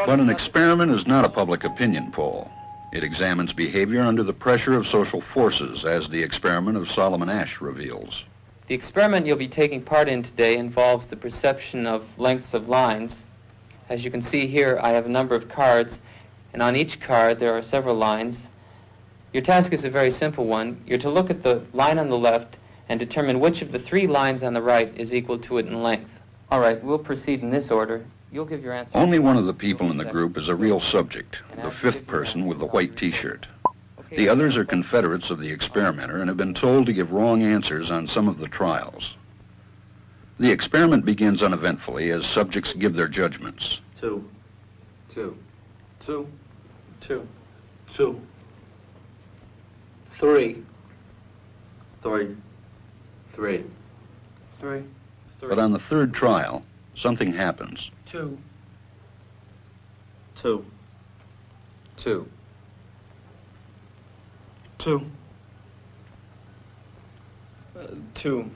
But an experiment is not a public opinion poll. It examines behavior under the pressure of social forces, as the experiment of Solomon Asch reveals. The experiment you'll be taking part in today involves the perception of lengths of lines. As you can see here, I have a number of cards, and on each card there are several lines. Your task is a very simple one. You're to look at the line on the left and determine which of the three lines on the right is equal to it in length. All right, we'll proceed in this order. You'll give your answer. Only one of the people in the group is a real subject, the fifth person with the white T-shirt. The others are confederates of the experimenter and have been told to give wrong answers on some of the trials. The experiment begins uneventfully as subjects give their judgments. 2, 2, 2, 2, 2, 3, 3, 3, 3. But on the third trial, something happens. 2, 2, 2. 2, 2.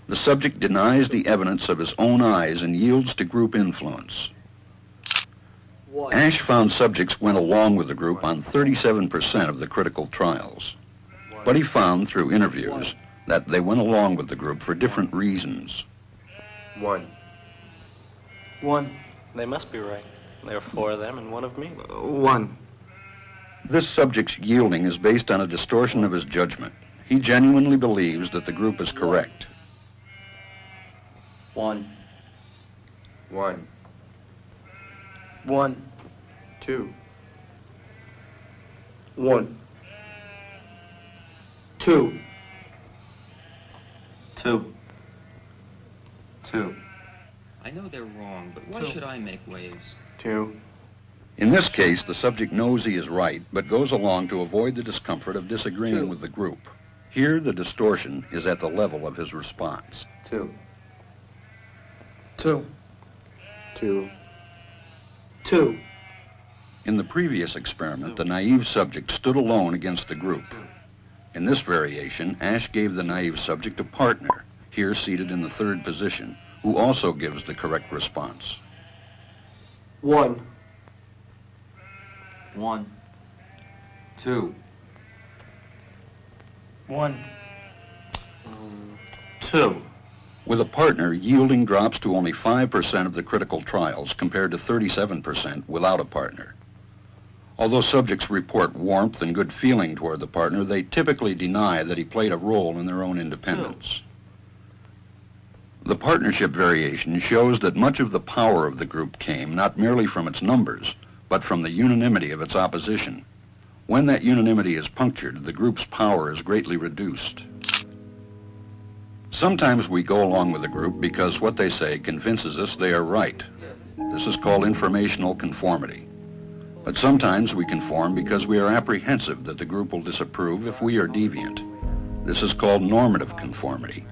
The subject denies the evidence of his own eyes and yields to group influence. 1. Asch found subjects went along with the group on 37% of the critical trials. But he found through interviews that they went along with the group for different reasons. 1. 1. They must be right. There are 4 of them and 1 of me. 1. This subject's yielding is based on a distortion of his judgment. He genuinely believes that the group is correct. 1. 1. 1. 2. 1. 2. 2. 2. I know they're wrong, but why should I make waves? 2. In this case, the subject knows he is right, but goes along to avoid the discomfort of disagreeing with the group. Here, the distortion is at the level of his response. 2. 2. 2. 2. In the previous experiment, the naive subject stood alone against the group. In this variation, Asch gave the naive subject a partner, here seated in the third position, who also gives the correct response. 1. 1. 2. 1. 2. With a partner, yielding drops to only 5% of the critical trials compared to 37% without a partner. Although subjects report warmth and good feeling toward the partner, they typically deny that he played a role in their own independence. The partnership variation shows that much of the power of the group came not merely from its numbers, but from the unanimity of its opposition. When that unanimity is punctured, the group's power is greatly reduced. Sometimes we go along with the group because what they say convinces us they are right. This is called informational conformity. But sometimes we conform because we are apprehensive that the group will disapprove if we are deviant. This is called normative conformity.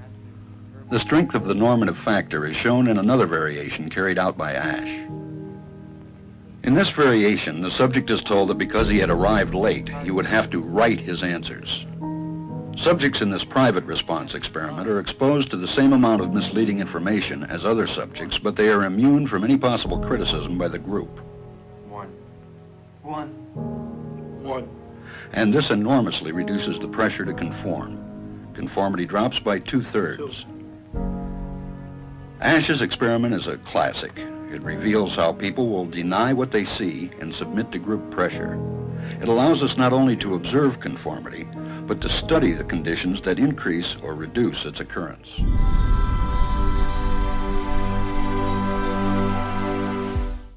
The strength of the normative factor is shown in another variation carried out by Asch. In this variation, the subject is told that because he had arrived late, he would have to write his answers. Subjects in this private response experiment are exposed to the same amount of misleading information as other subjects, but they are immune from any possible criticism by the group. 1. 1. 1. And this enormously reduces the pressure to conform. Conformity drops by 2/3. Asch's experiment is a classic. It reveals how people will deny what they see and submit to group pressure. It allows us not only to observe conformity, but to study the conditions that increase or reduce its occurrence.